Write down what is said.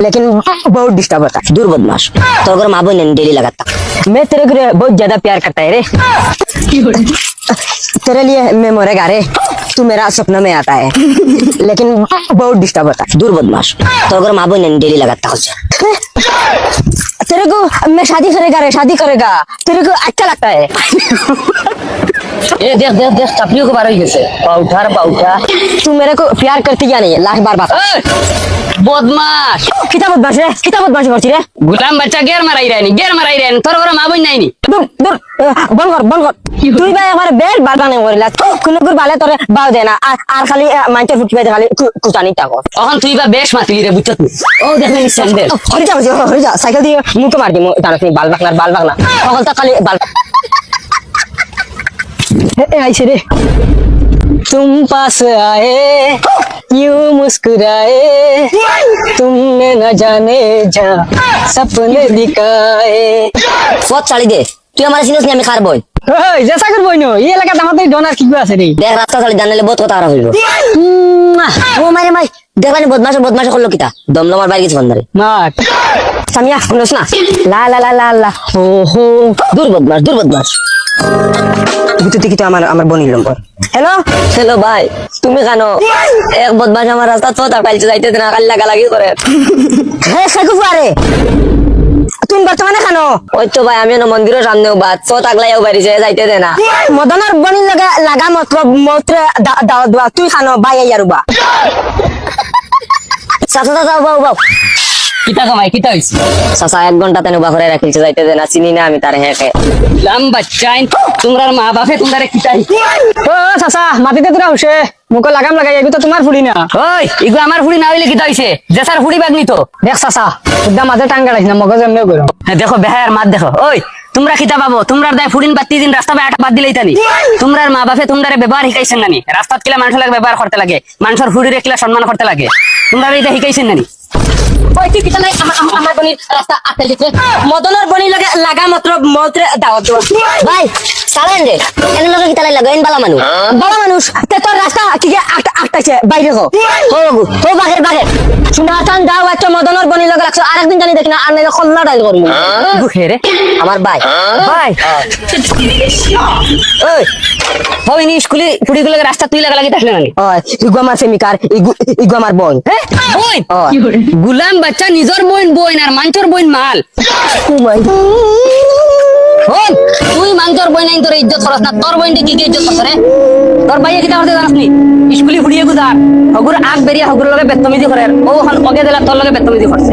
लेकिन बहुत डिस्टर्ब होता है। दूर बदमाश, तो अगर माँ बहन डेली लगाता। मैं तेरे को बहुत ज्यादा प्यार करता है रे। तेरे लिए मैं मरेगा रे। तू मेरा सपना में आता है लेकिन बहुत डिस्टर्ब होता है। दूर बदमाश, तो अगर माँ बहन डेली लगाता हो। तेरे को मैं शादी करेगा रे, शादी करेगा। तेरे को अच्छा लगता है। ए देख देख देख चपलियों को बारह कैसे पाउठा रे पाउठा। तू मेरे को प्यार करती या नहीं? लास्ट बार बात। बदमाश, कितना बदमाश रे, कितना बदमाश करती रे। गुलाम बच्चा गेर मराई रहनी, गेर मराई रहनी। तोर घर माँ बहन नहीं नी। दूर दूर बंद कर बंद कर। তুই ভাই আমার বেড বারটা নেই করিলা কোন কোন বালে তোরে বাও দেনা আর খালি মাইন্ডের ফুটি বাইতে খালি কুচানি টাকো এখন তুই বা বেশ মাতিলি রে বুঝছত নি। ও দেখ নি স্যান্ডেল। হরি যা সাইকেল দিয়ে মুখে মার দিমু জানাস নি বাল বাকনা সকলটা খালি বাল ए आइसे रे। तुम पास आए यूं मुस्कुराए तुमने न जाने जा सपने दिखाए। ফট চালি দে, তুই আমার চিনিস নি আমি খার বই। ওই জেসা করবো নো এই এলাকাতে আমাদের ডোনার কি আছে রে। দেখ রাস্তা চালি জানালে বহুত কথা আর হইব। ও মারে মাই দেখবানি বদমাশ করলো কিতা দমলো আমার বাইরে কিছু বন্ধরে মার সামিয়া শুনছ না লা লা লা লা লা হো হো। দূর বদমাশ। ভিতর কি তো আমার বনির নম্বর। হ্যালো হ্যালো ভাই, তুমি কেন এক বদমাশ আমার রাস্তা তো তাকাইছে যাইতে না কাল লাগালাগি করে। হে সাকুফ আরে তুমি বর্তমানে কেন? ওই তো ভাই আমি না মন্দিরের সামনেও বাদ তো তাকলাইও বাড়িছে যাইতে দে না। মদনের বনির লাগা মতলব মৌত্র দাওয়াত দেওয়া তুই খানো বাই আইয়ারুবা। চাচা বাউ কিতা কামাই কিতা হইছে? চাচা 1 ঘন্টা তেন উবা করে রাখিছে যাইতে দে না, চিনি না আমি তারে হেকে লাম বাচ্চাইন তোমরার মা বাপে তোমরারে কিতাই। ও চাচা মাটিতে তোরা হইছে মুখ লাগাম লাগাই এগু তো তোমার ফুড়ি না। ওই ইগু আমার ফুড়ি না হইলে কিতা হইছে? জেসার ফুড়ি বাগনি তো। দেখ চাচা উদ্দা মাঝে টাঙ্গা লাইছ না মগজ এমনি করো। দেখো বেহার মাত দেখো। ওই তোমরা কিতা পাবো? তোমরার দায় ফুড়িন বাতি দিন রাস্তা আটা বাদ দিলেই তানি। তোমরার মা বাপে তোমরারে ব্যবহার শিখাইছেন নানি? রাস্তাত কিলা মানুষের লাগে ব্যবহার করতে লাগে, মানুষের ফুড়ি রেখলা সম্মান করতে লাগে। তোমরা এটা শিখাইছেন নানি? ওই তুই কিতা নাই আমার বনির রাস্তা আটকে দিছে মদনের বনির লাগা মাত্র মৌত্র দাওয়াত দেওয়া। ভাই সালেন রে এনে লগে কিতা লাগা এন বালা মানুষ বড় মানুষ তে তোর রাস্তা কি আটকাইছে বাইরে হো হো বাগের সুনাতান দাও একটা মদনের বনির লাগা লাগছে আরেকদিন জানি দেখি না আর নাইলে খল্লা ডাইল করমু বুখে রে আমার ভাই ভাই। ওই হই নি স্কুলে ফুড়িগুলো রাস্তা তুই লাগা লাগি থাকলে নানি। ওই ইগু আমার সেমিকার ইগু আমার বোন। হ্যাঁ বোন গুলাম বাচ্চা নিজর বোন আর মাঞ্চর বোন মাল। হন তুই মাঞ্চর বোন নাই তোর ইজ্জত করছ না, তোর বোন কি ইজ্জত করছ রে? তোর ভাইয়া কিতা করতে জানাস নি? স্কুলে ফুড়িয়ে গুজার হগুর আগ বেরিয়া হগুর লগে বেতমিজি করে ও হন ওকে দিলা তোর লগে বেতমিজি করছে।